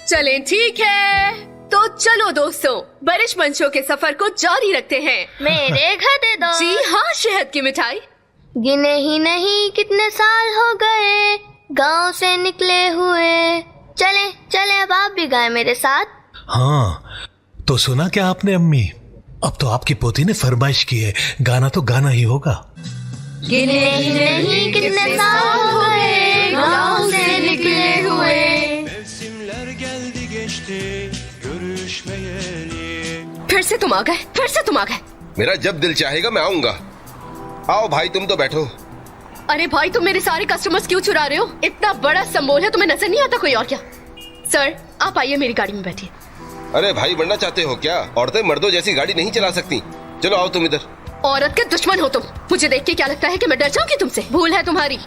चलें ठीक है, तो चलो दोस्तों, बारिश मंचों के सफर को जारी रखते हैं। मेरे घर दे दो। जी हाँ, शहद की मिठाई। गिने ही नहीं कितने साल हो गए गांव से निकले हुए। चले चले अब आप भी गाएं मेरे साथ। हाँ, तो सुना क्या आपने अम्मी? अब तो आपकी पोती ने फरमाइश की है, गाना तो गाना ही होगा। गिने ही नहीं कितने साल हो गए गांव से निकले हुए। फिर से तुम आ गए, फिर से तुम आ गए। मेरा जब दिल चाहेगा मैं आऊंगा। आओ भाई, तुम तो बैठो। अरे भाई, तुम मेरे सारे कस्टमर्स क्यों चुरा रहे हो? इतना बड़ा संबोल है, तुम्हें नजर नहीं आता कोई और क्या? सर, आप आइए, मेरी गाड़ी में बैठिए। अरे भाई, बनना चाहते हो क्या? औरतें मर्दों जैसी गाड़ी नहीं चला सकती। चलो आओ तुम इधर। औरत के दुश्मन हो तुम। मुझे देख के क्या लगता है कि मैं डर जाऊंगी तुमसे? भूल है तुम्हारी।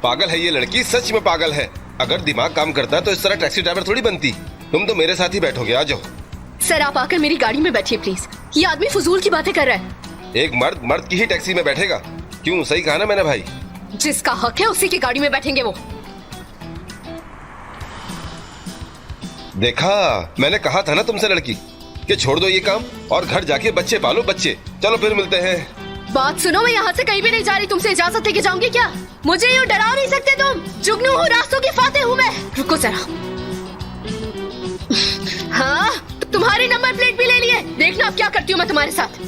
पागल है ये लड़की, सच में पागल है। अगर दिमाग काम करता तो इस तरह टैक्सी ड्राइवर थोड़ी बनती। तुम तो मेरे साथ ही बैठोगे, आ जाओ। सर, आप आकर मेरी गाड़ी में बैठिए प्लीज। ये आदमी फजूल की बातें कर रहा है। एक मर्द मर्द की ही टैक्सी में बैठेगा? क्यों, सही कहा ना मैंने भाई? जिसका हक है उसी की गाड़ी में बैठेंगे वो। देखा, मैंने कहा था ना तुमसे लड़की कि छोड़ दो ये काम और घर जाके बच्चे पालो, बच्चे। चलो फिर मिलते हैं। बात सुनो, मैं यहाँ से कहीं भी नहीं जा रही। तुमसे इजाजत लेके जाऊंगी क्या? मुझे यूँ डरा नहीं सकते तुम। जुगनू हूँ, रास्तों की फातेह हूँ मैं। रुको जरा। हाँ, तुम्हारी नंबर प्लेट भी ले लिए। देखना अब क्या करती हूँ मैं तुम्हारे साथ।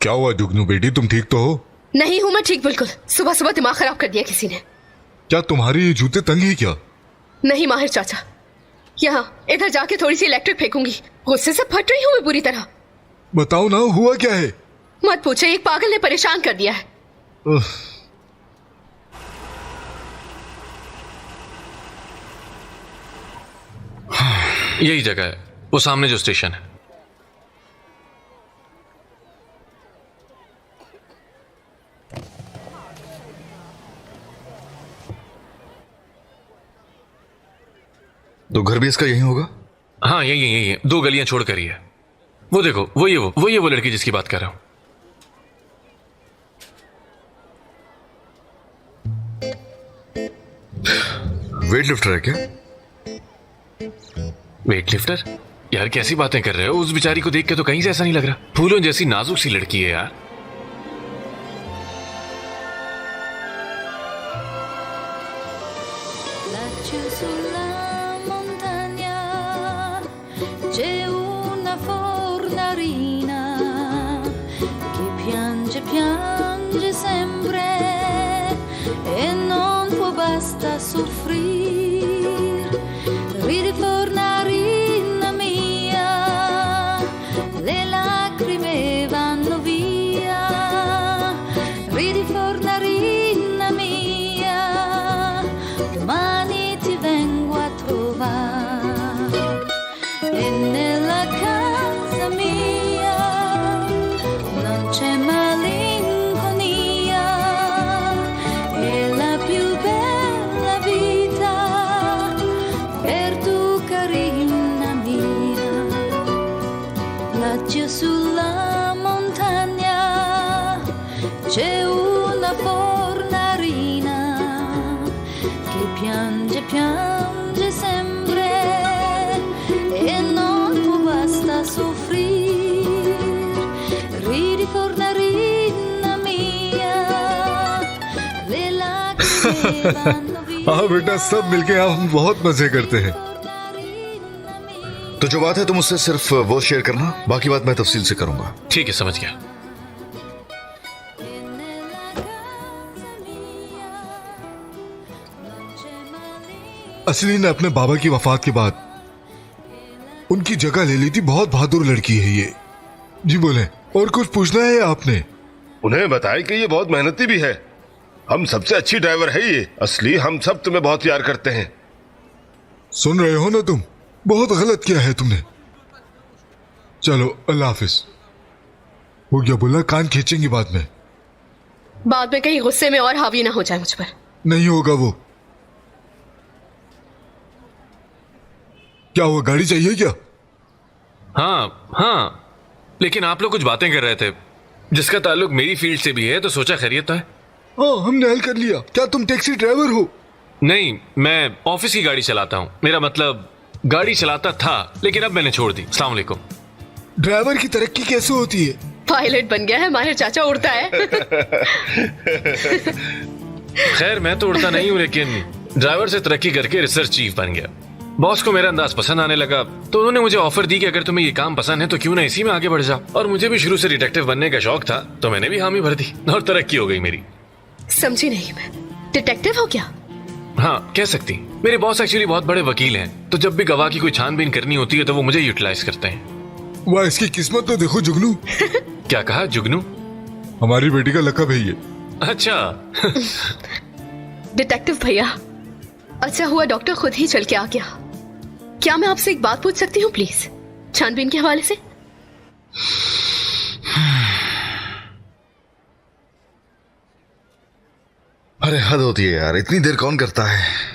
क्या हुआ जुगनू बेटी, तुम ठीक तो हो? नहीं हूँ मैं ठीक, बिल्कुल। सुबह सुबह दिमाग खराब कर दिया किसी ने। क्या तुम्हारी जूते तंग ही क्या? नहीं माहिर चाचा, यहाँ इधर जाके थोड़ी सी इलेक्ट्रिक फेंकूंगी। गुस्से से फट रही हूँ मैं बुरी तरह। बताओ ना, हुआ क्या है? मत पूछो, एक पागल ने परेशान कर दिया है। यही जगह है, वो सामने जो स्टेशन है। तो घर भी इसका यही होगा? हाँ, यही है। 2 गलियां छोड़कर ही है। वो देखो, वही है वो लड़की जिसकी बात कर रहा हूं। वेट लिफ्टर है क्या? Weight lifter? यार कैसी बातें कर रहे हो? उस बेचारी को देख के तो कहीं से ऐसा नहीं लग रहा। फूलों जैसी नाजुक सी लड़की है यार। C'è una fornarina che piange, piange sempre e non può basta soffrir. Ridi fornarina mia, le lacrime vanno via. Ridi fornarina mia, domani ti vengo a trovare. E nella casa mia non c'è malinconia, è la più bella vita per tu carina mia. Laggiù sulla montagna c'è una fornarina che piange, piange sempre e non può basta soffrir. Ridi fornarina mia, le lacrime vanno via. हाँ बेटा, सब मिलके हम बहुत मजे करते हैं। तो जो बात है तुम उससे सिर्फ वो शेयर करना, बाकी बात मैं तफसील से करूंगा। ठीक है, समझ गया। असली ने अपने बाबा की वफात के बाद उनकी जगह ले ली थी। बहुत बहादुर लड़की है ये। जी बोले, और कुछ पूछना है आपने? उन्हें बताया कि ये बहुत मेहनती भी है। हम सबसे अच्छी ड्राइवर है ये। असली हम सब तुम्हें बहुत प्यार करते हैं। सुन रहे हो ना तुम? बहुत गलत किया है तुमने। चलो, अल्लाह हाफिज। हो गया बोला, कान खींचेंगे बाद में। बाद में कहीं गुस्से में और हावी ना हो जाए मुझ पर। नहीं होगा वो। क्या हुआ, गाड़ी चाहिए क्या? हाँ, लेकिन आप लोग कुछ बातें कर रहे थे, जिसका ताल्लुक मेरी फील्ड से भी है, तो सोचा खैरियत तो है। हाँ, हमने हल कर लिया। क्या तुम टैक्सी ड्राइवर हो? नहीं, मैं ऑफिस की गाड़ी चलाता हूँ। मेरा मतलब गाड़ी चलाता था, लेकिन अब मैंने छोड़ दी। अस्सलाम वालेकुम। ड्राइवर की तरक्की कैसे होती है? पायलट बन गया है माहिर चाचा, उड़ता है। खैर, मैं तो उड़ता नहीं हूँ, लेकिन ड्राइवर से तरक्की करके रिसर्च चीफ बन गया। बॉस को मेरा अंदाज पसंद आने लगा, तो उन्होंने मुझे ऑफर दी कि अगर तुम्हें ये काम पसंद है तो क्यों ना इसी में आगे बढ़ जाओ। और मुझे भी शुरू से डिटेक्टिव बनने का शौक था, तो मैंने भी हामी भर दी और तरक्की हो गई मेरी। समझी नहीं मैं, डिटेक्टिव हो क्या? हाँ, कह सकती। मेरे बॉस एक्चुअली बहुत बड़े वकील हैं, तो जब भी गवाह की कोई छानबीन करनी होती है तो वो मुझे यूटिलाइज करते हैं। वाह, इसकी किस्मत तो देखो जुगनू। क्या कहा? जुगनू? हमारी बेटी का लकब है ये। अच्छा। डिटेक्टिव भैया, अच्छा हुआ डॉक्टर खुद ही चल के आ गया। क्या मैं आपसे एक बात पूछ सकती हूँ प्लीज, छानबीन के हवाले से? अरे हद होती है यार, इतनी देर कौन करता है?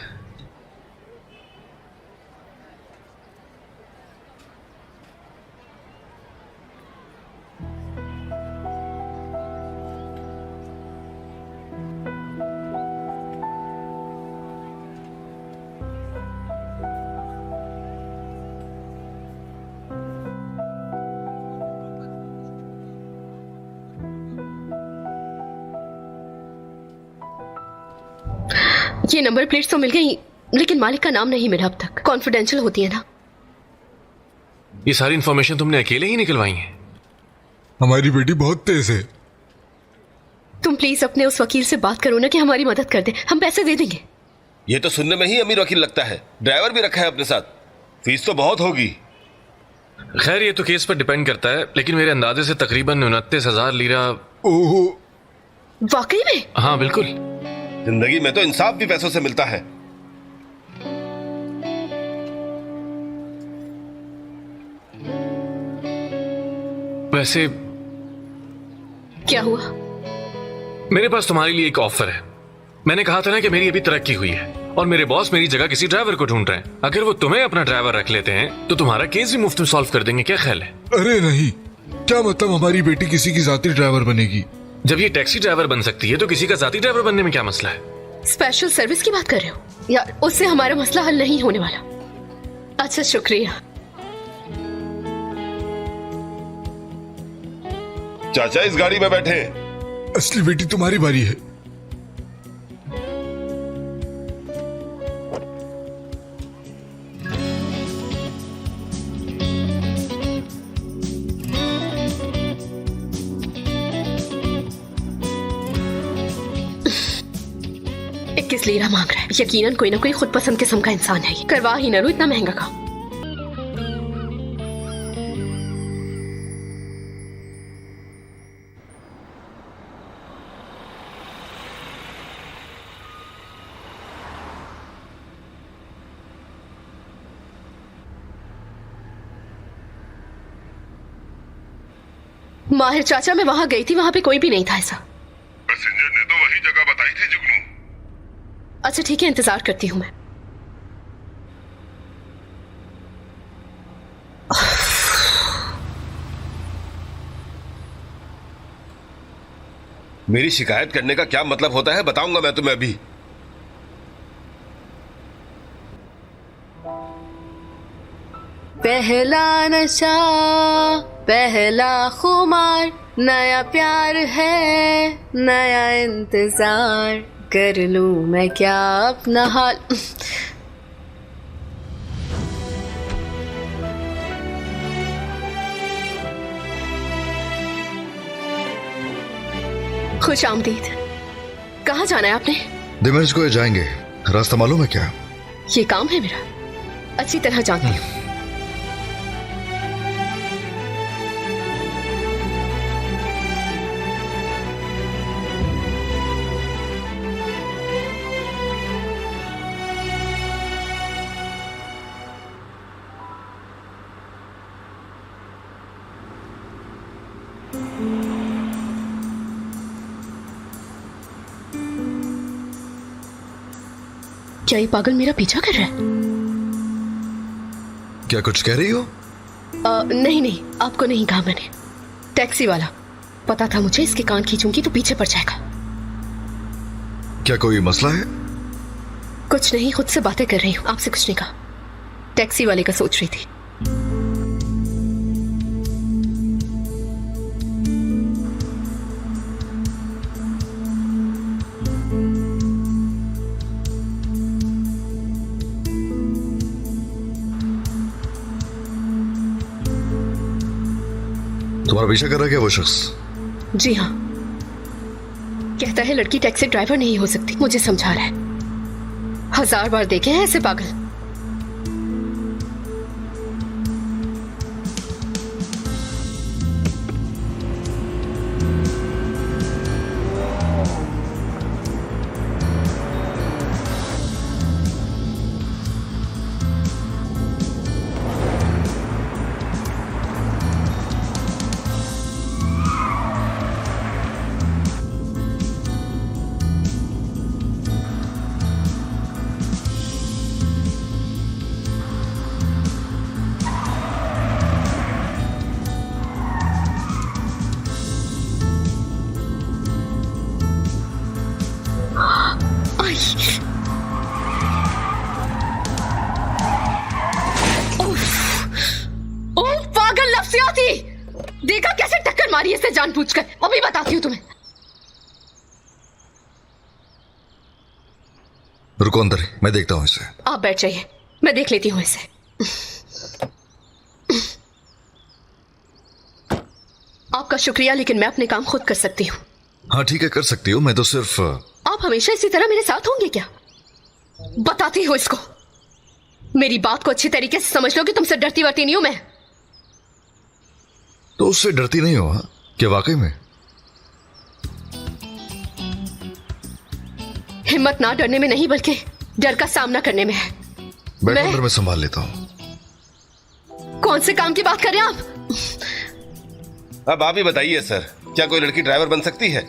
ये नंबर प्लेट्स तो मिल गई, लेकिन मालिक का नाम नहीं मिला अब तक। कॉन्फिडेंशियल होती है ना। ये सारी इंफॉर्मेशन तुमने अकेले ही निकलवाई है? हमारी बेटी बहुत तेज है। तुम प्लीज अपने उस वकील से बात करो ना कि हमारी मदद कर दे, हम पैसे दे देंगे। ये तो सुनने में ही अमीर वकील लगता है। ड्राइवर भी रखा है अपने साथ, फीस तो बहुत होगी। खैर, ये तो केस पर डिपेंड करता है, लेकिन मेरे अंदाजे से तकरीबन 29,000 लीरा। ओहो, वाकई में? हाँ बिल्कुल। जिंदगी में तो इंसाफ भी पैसों से मिलता है। वैसे क्या हुआ? मेरे पास तुम्हारे लिए एक ऑफर है। मैंने कहा था ना कि मेरी अभी तरक्की हुई है और मेरे बॉस मेरी जगह किसी ड्राइवर को ढूंढ रहे हैं। अगर वो तुम्हें अपना ड्राइवर रख लेते हैं तो तुम्हारा केस भी मुफ्त में सॉल्व कर देंगे। क्या ख्याल है? अरे नहीं, क्या मतलब हमारी बेटी किसी की जाती ड्राइवर बनेगी? जब ये टैक्सी ड्राइवर बन सकती है तो किसी का जाती ड्राइवर बनने में क्या मसला है? स्पेशल सर्विस की बात कर रहे हो यार? उससे हमारा मसला हल नहीं होने वाला। अच्छा, शुक्रिया। चाचा इस गाड़ी में बैठे। असली बेटी तुम्हारी बारी है। किस लीरा मांग रहा है? यकीनन कोई ना कोई खुद पसंद किस्म का इंसान है। ये करवा ही ना लो इतना महंगा काम। माहिर चाचा, मैं वहां गई थी, वहां पे कोई भी नहीं था ऐसा। पैसेंजर ने तो वही जगह बताई थी जुगनू। अच्छा ठीक है, इंतजार करती हूं मैं। मेरी शिकायत करने का क्या मतलब होता है बताऊंगा मैं तुम्हें अभी। पहला नशा, पहला खुमार, नया प्यार है, नया इंतजार, कर लूं मैं क्या अपना हाल। खुश आमदीद। कहाँ जाना है आपने? दिमश्क को जाएंगे, रास्ता मालूम है क्या? ये काम है मेरा, अच्छी तरह जानती हूँ। क्या ये पागल मेरा पीछा कर रहा है? क्या कुछ कह रही हो? नहीं नहीं, आपको नहीं कहा मैंने। टैक्सी वाला पता था मुझे इसके कान खींचूंगी तो पीछे पड़ जाएगा। क्या कोई मसला है? कुछ नहीं, खुद से बातें कर रही हूँ, आपसे कुछ नहीं कहा। टैक्सी वाले का सोच रही थी। तुम्हारा पीछा कर रहा है क्या वो शख्स? जी हाँ, कहता है लड़की टैक्सी ड्राइवर नहीं हो सकती। मुझे समझा रहा है। 1000 बार देखे हैं ऐसे पागल। देखा कैसे टक्कर मारी इससे जानबूझकर। अभी बताती हूँ तुम्हें। रुको अंदर, मैं देखता हूँ इसे। आप बैठ जाइए, मैं देख लेती हूँ इसे। आपका शुक्रिया, लेकिन मैं अपने काम खुद कर सकती हूँ। हाँ ठीक है, कर सकती हो। मैं तो सिर्फ... आप हमेशा इसी तरह मेरे साथ होंगे क्या? बताती हूँ इसको। मेरी बात को अच्छी तरीके से समझ लो कि तुमसे डरती वरती नहीं हूं मैं। तो उससे डरती नहीं हो? क्या वाकई में? हिम्मत ना डरने में नहीं, बल्कि डर का सामना करने में है। बैठो अंदर, मैं संभाल लेता हूँ। कौन से काम की बात कर रहे हैं आप? अब आप ही बताइए सर, क्या कोई लड़की ड्राइवर बन सकती है?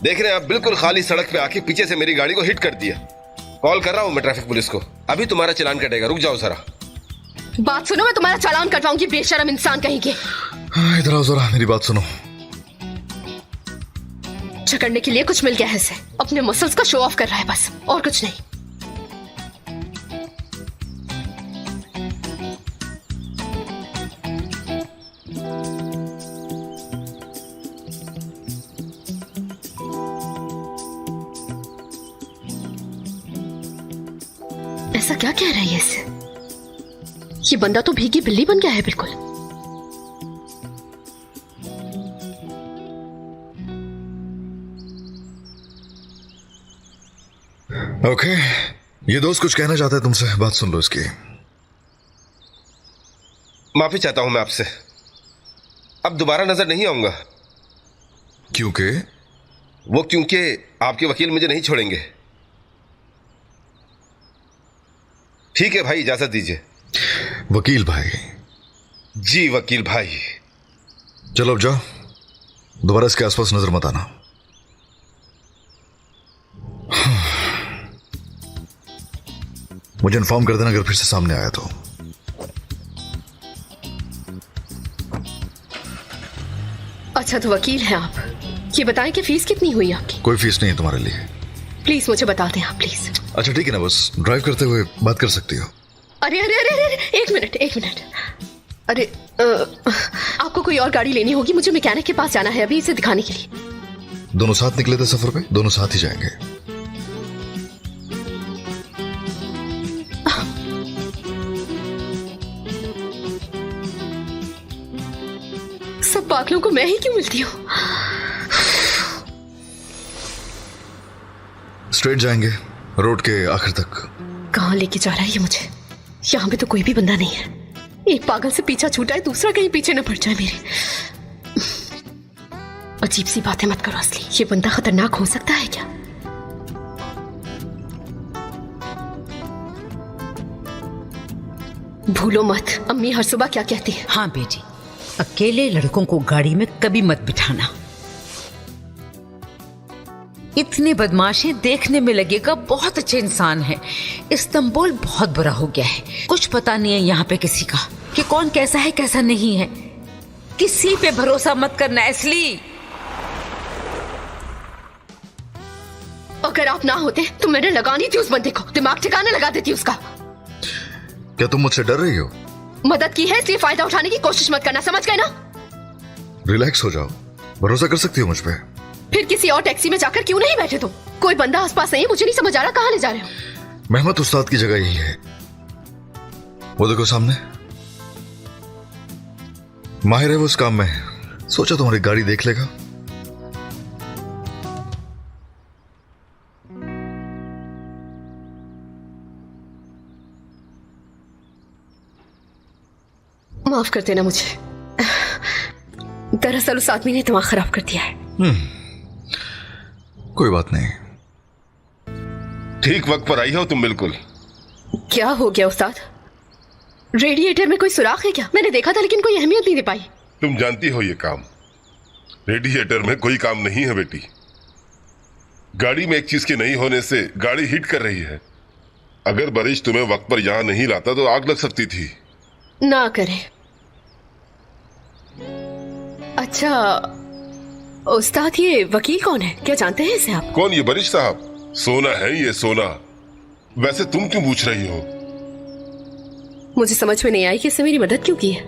देख रहे हैं आप, बिल्कुल खाली सड़क पे आके पीछे से मेरी गाड़ी को हिट कर दिया। कॉल कर रहा हूँ मैं ट्रैफिक पुलिस को। अभी तुम्हारा चालान कटेगा, रुक जाओ जरा। बात सुनो, मैं तुम्हारा चालान कटवाऊंगी, बेशरम इंसान कहीं के। इधर आओ जरा, मेरी बात सुनो। झगड़ने के लिए कुछ मिल गया है इसे। अपने मसल्स का शो ऑफ कर रहा है बस, और कुछ नहीं। ऐसा क्या कह रही है इससे? ये बंदा तो भीगी बिल्ली बन गया है बिल्कुल। ओके, ये दोस्त कुछ कहना चाहता है तुमसे, बात सुन लो इसकी। माफी चाहता हूं मैं आपसे, अब दोबारा नजर नहीं आऊंगा। क्योंकि? वो क्योंकि आपके वकील मुझे नहीं छोड़ेंगे। ठीक है भाई, इजाजत दीजिए। वकील भाई? जी वकील भाई। चलो अब जाओ, दोबारा इसके आसपास नजर मत आना। मुझे इन्फॉर्म कर देना अगर फिर से सामने आया तो। अच्छा तो वकील हैं आप। ये बताएं कि फीस कितनी हुई आपकी? कोई फीस नहीं है तुम्हारे लिए। प्लीज मुझे बता दें आप, प्लीज। अच्छा ठीक है ना, बस ड्राइव करते हुए बात कर सकती हो। अरे अरे अरे अरे, एक मिनट। अरे आपको कोई और गाड़ी लेनी होगी, मुझे मैकेनिक के पास जाना है अभी इसे दिखाने के लिए। दोनों साथ निकले थे सफर पे, दोनों साथ ही जाएंगे। सब पागलों को मैं ही क्यों मिलती हूँ? स्ट्रेट जाएंगे रोड के आखिर तक। कहाँ लेके जा रहा है ये मुझे? यहाँ पे तो कोई भी बंदा नहीं है। एक पागल से पीछा छूटा है, दूसरा कहीं पीछे न पड़ जाए मेरे। अजीब सी बातें मत करो असली। ये बंदा खतरनाक हो सकता है क्या? भूलो मत, अम्मी हर सुबह क्या कहती है। हाँ बेटी, अकेले लड़कों को गाड़ी में कभी मत बिठाना। इतनी बदमाशी देखने में लगेगा बहुत अच्छे इंसान है। इस्तांबुल बहुत बुरा हो गया है, कुछ पता नहीं है यहाँ पे किसी का, कि कौन कैसा है कैसा नहीं है। किसी पे भरोसा मत करना इसलिए। अगर आप ना होते तो मैंने लगानी थी उस बंदे को, दिमाग ठिकाने लगा देती उसका। क्या तुम मुझसे डर रही हो? मदद की है इसलिए फायदा उठाने की कोशिश मत करना, समझ गए ना? रिलैक्स हो जाओ, भरोसा कर सकती हो मुझ पे। फिर किसी और टैक्सी में जाकर क्यों नहीं बैठे तुम? कोई बंदा आसपास नहीं है, मुझे नहीं समझ आ रहा कहाँ ले जा रहे हो। मेहमत उस्ताद की जगह यही है, वो देखो सामने। माहिर है वो उस काम में, सोचा तुम्हारी गाड़ी देख लेगा। माफ कर देना मुझे, दरअसल उस आदमी ने दिमाग खराब कर दिया है। कोई बात नहीं। ठीक वक्त पर आई हो तुम बिल्कुल। क्या हो गया उस्ताद? रेडिएटर में कोई सुराख है क्या? मैंने देखा था लेकिन कोई अहमियत नहीं दे पाई। तुम जानती हो ये काम, रेडिएटर में कोई काम नहीं है बेटी। गाड़ी में एक चीज के नहीं होने से गाड़ी हीट कर रही है। अगर बारिश तुम्हें वक्त पर यहां नहीं लाता तो आग लग सकती थी। ना करे। अच्छा उस्ताद, ये वकील कौन है? क्या जानते हैं इसे आप? कौन? ये बारिश साहब? सोना है ये, सोना। वैसे तुम क्यों पूछ रही हो? मुझे समझ में नहीं आई कि इसने मेरी मदद क्यों की है।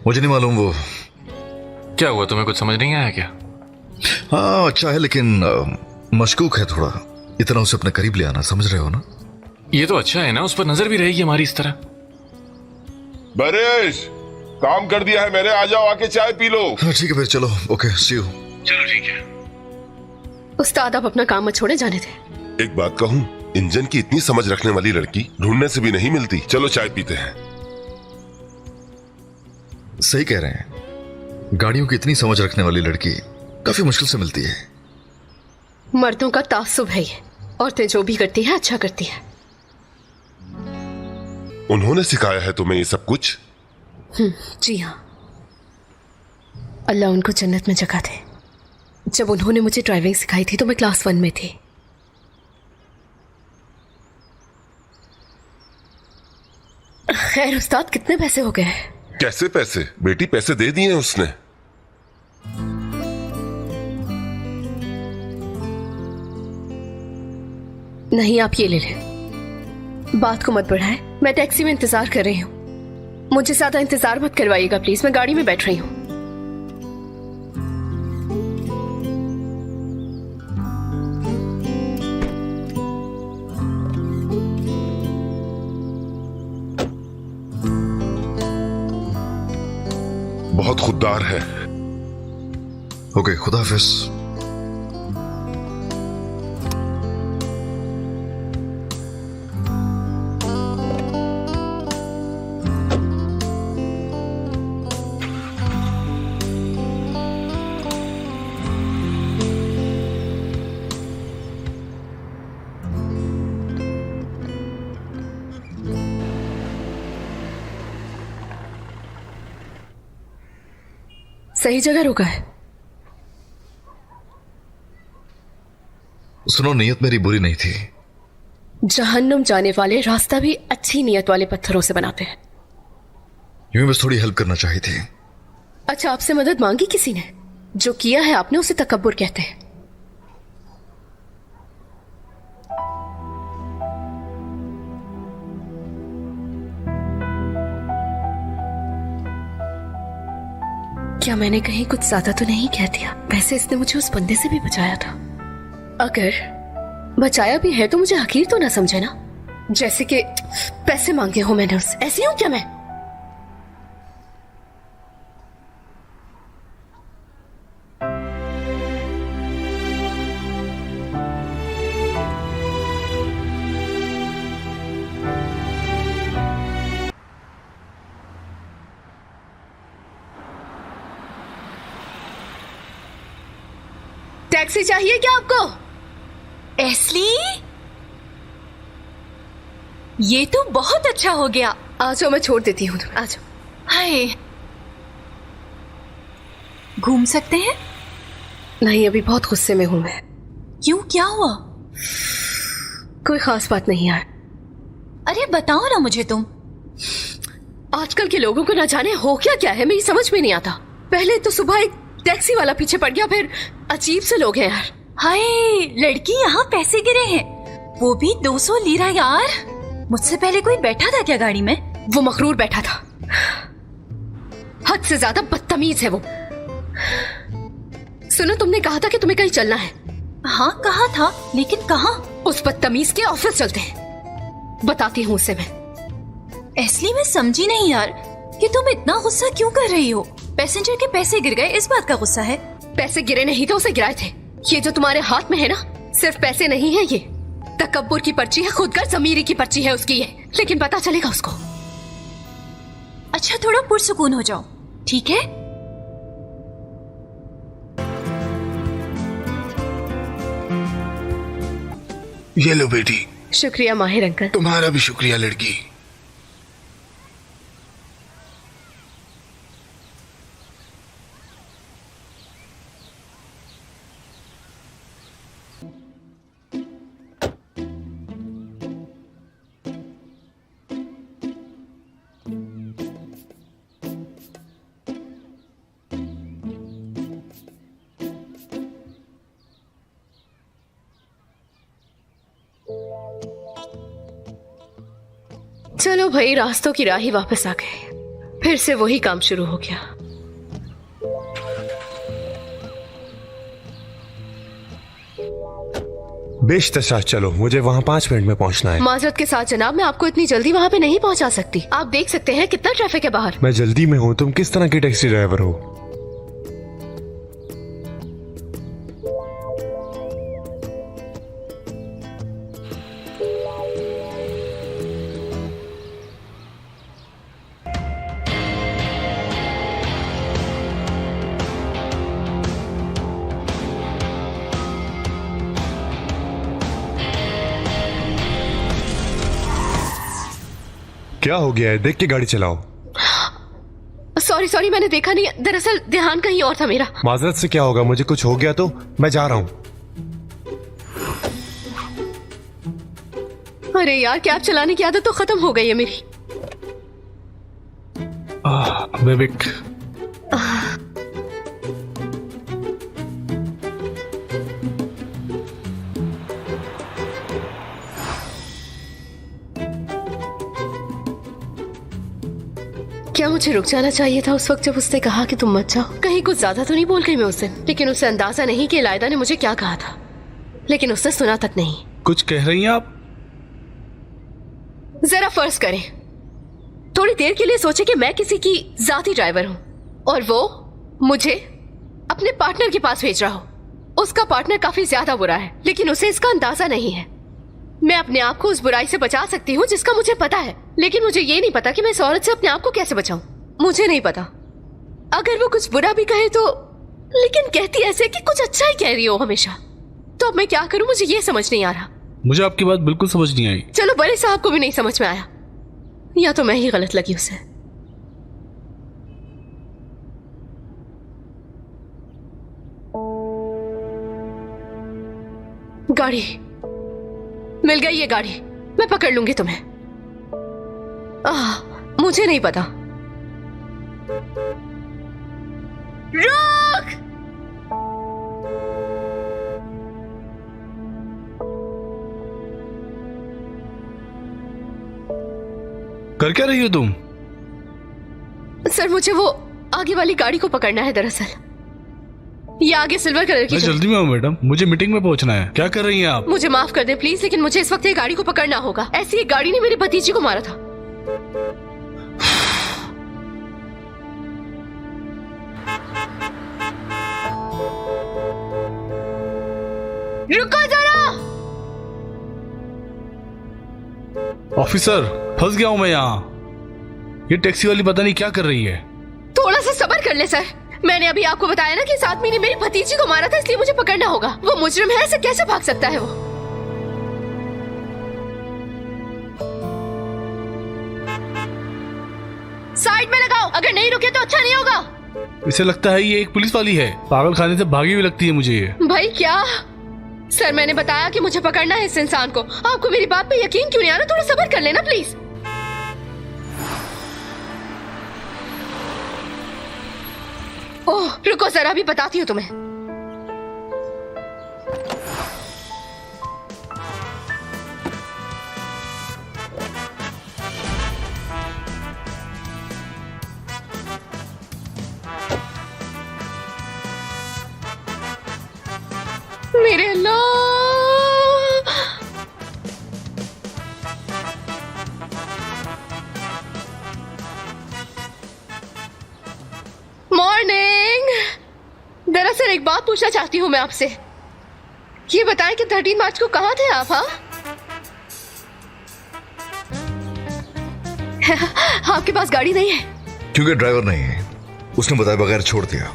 मुझे नहीं मालूम वो। क्या हुआ, तुम्हें कुछ समझ नहीं आया क्या? हाँ अच्छा है लेकिन मशकूक है थोड़ा। इतना उसे अपने करीब ले आना, समझ रहे हो ना? ये तो अच्छा है ना, उस पर नजर भी रहेगी हमारी इस तरह। बारिश, काम कर दिया है मैंने, आ जाओ आके चाय पी लो। हाँ ठीक है फिर चलो, ओके सी यू। चलो ठीक है। उस्ताद आप अपना काम मत छोड़े, जाने दे। एक बात कहूं, इंजन की इतनी समझ रखने वाली लड़की ढूंढने से भी नहीं मिलती। चलो चाय पीते हैं। सही कह रहे हैं, गाड़ियों की इतनी समझ रखने वाली लड़की काफी मुश्किल से मिलती है। मर्दों का तासुब है ये, औरतें जो भी करती है अच्छा करती है। उन्होंने सिखाया है तुम्हें ये सब कुछ? जी हाँ, अल्लाह उनको जन्नत में जगह दे। जब उन्होंने मुझे ड्राइविंग सिखाई थी तो मैं क्लास 1 में थी। खैर उस्ताद, कितने पैसे हो गए? कैसे पैसे बेटी? पैसे दे दिए उसने। नहीं, आप ये ले लें। बात को मत बढ़ाएं, मैं टैक्सी में इंतजार कर रही हूँ। मुझे ज्यादा इंतजार मत करवाइएगा प्लीज, मैं गाड़ी में बैठ रही हूँ। बहुत खुददार है। ओके, खुदा हाफिज। सही जगह रुका है। सुनो, नियत मेरी बुरी नहीं थी। जहन्नुम जाने वाले रास्ता भी अच्छी नियत वाले पत्थरों से बनाते हैं। यूं बस थोड़ी हेल्प करना चाहिए थी। अच्छा, आपसे मदद मांगी किसी ने? जो किया है आपने उसे तकब्बुर कहते हैं। क्या मैंने कहीं कुछ ज्यादा तो नहीं कह दिया? वैसे इसने मुझे उस बंदे से भी बचाया था। अगर बचाया भी है तो मुझे हकीर तो ना समझे ना, जैसे कि पैसे मांगे हो मैंने उससे। ऐसी हूं क्या मैं? टैक्सी चाहिए क्या आपको? एस्ली, ये तो बहुत अच्छा हो गया। आ जाओ, मैं छोड़ देती हूँ। आ जाओ। हाय, घूम सकते हैं? नहीं, अभी बहुत गुस्से में हूं मैं। क्यों, क्या हुआ? कोई खास बात नहीं यार। अरे बताओ ना मुझे तुम। आजकल के लोगों को ना जाने हो क्या है, मेरी समझ में नहीं आता। पहले तो सुबह एक टैक्सी वाला पीछे पड़ गया, फिर अजीब से लोग हैं यार। हाय, लड़की यहाँ पैसे गिरे हैं, वो भी 200 लीरा यार। मुझसे पहले कोई बैठा था क्या गाड़ी में? वो मखरूर बैठा था। हद से ज्यादा बदतमीज है वो। सुनो, तुमने कहा था कि तुम्हें कहीं चलना है। हाँ कहा था, लेकिन कहाँ? उस बदतमीज के ऑफिस चलते हैं, बताती हूँ उसे मैं। एस्ली, मैं समझी नहीं यार कि तुम इतना गुस्सा क्यों कर रही हो? पैसेंजर के पैसे गिर गए, इस बात का गुस्सा है? पैसे गिरे नहीं तो उसे गिराए थे। ये जो तुम्हारे हाथ में है ना, सिर्फ पैसे नहीं है, ये तकब्बुर की पर्ची है, खुदगर्ज ज़मीरी की पर्ची है उसकी ये। लेकिन पता चलेगा उसको। अच्छा, थोड़ा पुरसुकून हो जाओ, ठीक है? ये लो बेटी। शुक्रिया माहिर अंकल। तुम्हारा भी शुक्रिया लड़की। चलो भाई, रास्तों की राह ही वापस आ गए। फिर से वही काम शुरू हो गया। बेशतशा चलो, मुझे वहाँ 5 मिनट में पहुँचना है। माजरत के साथ जनाब, मैं आपको इतनी जल्दी वहाँ पे नहीं पहुँचा सकती। आप देख सकते हैं कितना ट्रैफिक है बाहर। मैं जल्दी में हूँ, तुम किस तरह की टैक्सी ड्राइवर हो? क्या हो गया है? देख के गाड़ी चलाओ। सॉरी, मैंने देखा नहीं, दरअसल ध्यान कहीं और था मेरा। माजरत से क्या होगा? मुझे कुछ हो गया तो मैं जा रहा हूँ। अरे यार, कैब चलाने की आदत तो खत्म हो गई है मेरी। विवेक, क्या मुझे रुक जाना चाहिए था उस वक्त जब उसने कहा कि तुम मत जाओ? कहीं कुछ ज्यादा तो नहीं बोल गई मैं उस दिन? लेकिन उसे अंदाजा नहीं कि इलायदा ने मुझे क्या कहा था, लेकिन उसने सुना तक नहीं। कुछ कह रही हैं आप? जरा फर्ज करें, थोड़ी देर के लिए सोचे कि मैं किसी की जाती ड्राइवर हूं और वो मुझे अपने पार्टनर के पास भेज रहा हो। उसका पार्टनर काफी ज्यादा बुरा है, लेकिन उसे इसका अंदाजा नहीं है। मैं अपने आप को उस बुराई से बचा सकती हूँ जिसका मुझे पता है, लेकिन मुझे ये नहीं पता कि मैं इस औरत से अपने आप को कैसे बचाऊं। मुझे नहीं पता, अगर वो कुछ बुरा भी कहे तो, लेकिन कहती ऐसे कि कुछ अच्छा ही कह रही हो हमेशा। तो अब मैं क्या करूं, मुझे ये समझ नहीं आ रहा। मुझे आपकी बात बिल्कुल समझ नहीं आई। चलो, बड़े साहब को भी नहीं समझ में आया, या तो मैं ही गलत लगी उसे। गाड़ी मिल गई, ये गाड़ी मैं पकड़ लूंगी तुम्हें। मुझे नहीं पता। रुक! कर क्या रही हो तुम? सर, मुझे वो आगे वाली गाड़ी को पकड़ना है दरअसल। ये आगे सिल्वर कलर की। मैं जल्दी में हूँ मैडम, मुझे मीटिंग में पहुंचना है। क्या कर रही हैं आप? मुझे माफ कर दे प्लीज, लेकिन मुझे इस वक्त ये गाड़ी को पकड़ना होगा। ऐसी एक गाड़ी ने मेरी भतीजी को मारा था। रुको जरा। ऑफिसर, फंस गया हूँ मैं यहाँ। ये टैक्सी वाली पता नहीं क्या कर रही है। थोड़ा सा सब्र कर ले सर। मैंने अभी आपको बताया ना कि इस आदमी ने मेरी भतीजी को मारा था, इसलिए मुझे पकड़ना होगा। वो मुजरिम है, ऐसे कैसे भाग सकता है वो? साइड में लगाओ, अगर नहीं रुके तो अच्छा नहीं होगा। इसे लगता है ये एक पुलिस वाली है। पागल खाने से भागी हुई लगती है मुझे ये। भाई क्या? सर, मैंने बताया कि मुझे पकड़ना है इस इंसान को। आपको मेरी बात पे यकीन क्यों नहीं आ रहा? थोड़ा सब्र कर लेना प्लीज। ओह, रुको जरा, अभी बताती हूँ तुम्हें। मेरे अल्लाह, मॉर्निंग। दरअसल एक बात पूछना चाहती हूँ मैं आपसे। ये बताएं कि 13 मार्च को कहाँ थे आप? हाँ, आपके पास गाड़ी नहीं है? क्योंकि ड्राइवर नहीं है, उसने बताए बगैर छोड़ दिया।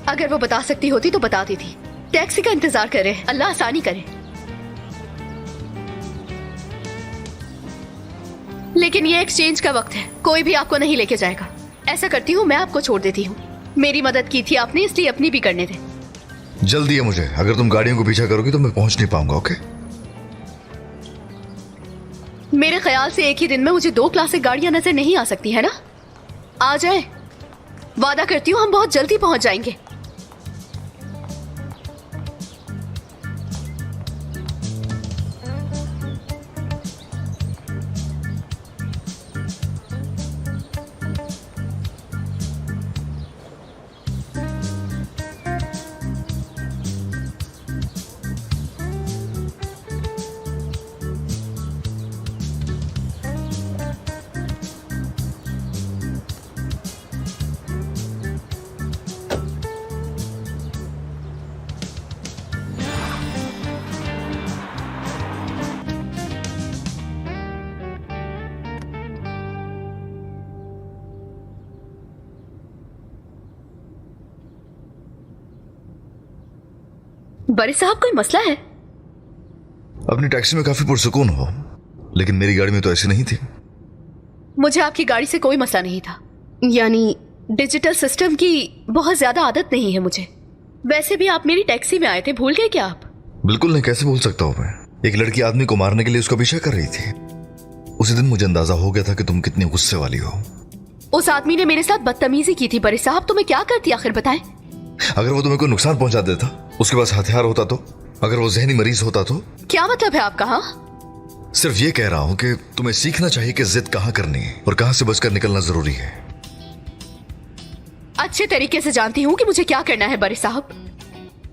अगर वो बता सकती होती तो बता देती। टैक्सी का इंतजार करे, अल्लाह आसानी करे। लेकिन ये एक्सचेंज का वक्त है, कोई भी आपको नहीं लेके जाएगा। ऐसा करती हूँ, मैं आपको छोड़ देती हूँ। मेरी मदद की थी आपने, इसलिए अपनी भी करने दे। जल्दी है मुझे, अगर तुम गाड़ियों को पीछा करोगी तो मैं पहुंच नहीं पाऊंगा। ओके? मेरे ख्याल से एक ही दिन में मुझे 2 क्लासिक गाड़ियां नजर नहीं आ सकती है ना? आ जाए, वादा करती हूँ हम बहुत जल्दी पहुंच जाएंगे। बड़े साहब, कोई मसला है? अपनी टैक्सी में काफी पुरसुकून हो, लेकिन मेरी गाड़ी में तो ऐसी नहीं थी। मुझे आपकी गाड़ी से कोई मसला नहीं था। यानी डिजिटल सिस्टम की बहुत ज्यादा आदत नहीं है मुझे। वैसे भी आप मेरी टैक्सी में आए थे, भूल गए क्या आप? बिल्कुल नहीं, कैसे भूल सकता हूँ मैं। एक लड़की आदमी को मारने के लिए उसका पीछा कर रही थी। उसी दिन मुझे अंदाजा हो गया था कि तुम कितनी गुस्से वाली हो। उस आदमी ने मेरे साथ बदतमीजी की थी बड़े साहब, तो मैं क्या करती आखिर बताएं? अगर वो तुम्हें कोई नुकसान पहुंचा देता, उसके पास हथियार होता तो, अगर वो जहनी मरीज होता तो? क्या मतलब है आपका? हाँ, सिर्फ ये कह रहा हूं कि तुम्हें सीखना चाहिए कि जिद कहां करनी है और कहां से बचकर निकलना जरूरी है। अच्छे तरीके से जानती हूँ कि मुझे क्या करना है बड़े साहब,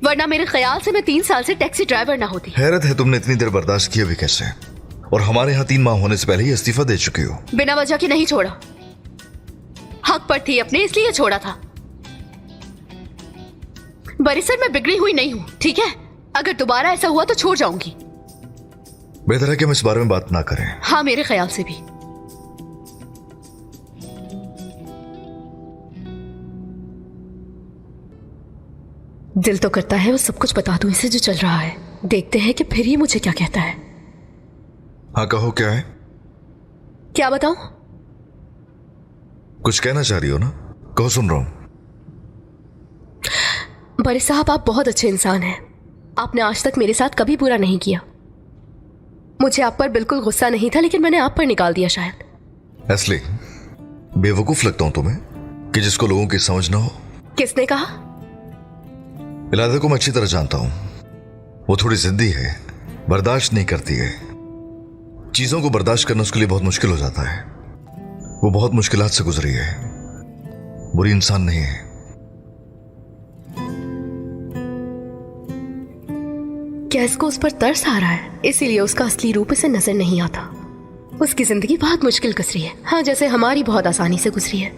वरना मेरे ख्याल से मैं 3 साल से टैक्सी ड्राइवर ना होती। हैरत है तुमने इतनी देर बर्दाश्त किया भी कैसे, और हमारे यहाँ 3 माह होने से पहले ही इस्तीफा दे चुकी हो। बिना वजह के नहीं छोड़ा, हक पर थी अपने, इसलिए छोड़ा था। बड़े सर, मैं बिगड़ी हुई नहीं हूँ, ठीक है? अगर दोबारा ऐसा हुआ तो छोड़ जाऊंगी। बेहतर है कि हम इस बारे में बात ना करें। हाँ, मेरे ख्याल से भी। दिल तो करता है वो सब कुछ बता दूं इसे जो चल रहा है। देखते हैं कि फिर ये मुझे क्या कहता है। हाँ, कहो क्या है? क्या बताऊं? कुछ कहना चाह रही हो ना? कहो, सुन रहा हूं। बड़े साहब, आप बहुत अच्छे इंसान हैं। आपने आज तक मेरे साथ कभी बुरा नहीं किया। मुझे आप पर बिल्कुल गुस्सा नहीं था, लेकिन मैंने आप पर निकाल दिया शायद। एस्ली, बेवकूफ लगता हूं तुम्हें कि जिसको लोगों की समझ ना हो। किसने कहा? इलादा को मैं अच्छी तरह जानता हूं। वो थोड़ी जिद्दी है, बर्दाश्त नहीं करती है। चीजों को बर्दाश्त करना उसके लिए बहुत मुश्किल हो जाता है। वो बहुत मुश्किलात से गुजरी है, बुरी इंसान नहीं है। क्या इसको उस पर तरस आ रहा है, इसीलिए उसका असली रूप इसे नजर नहीं आता? उसकी जिंदगी बहुत मुश्किल गुजरी है, हाँ, जैसे हमारी बहुत आसानी से गुजरी है।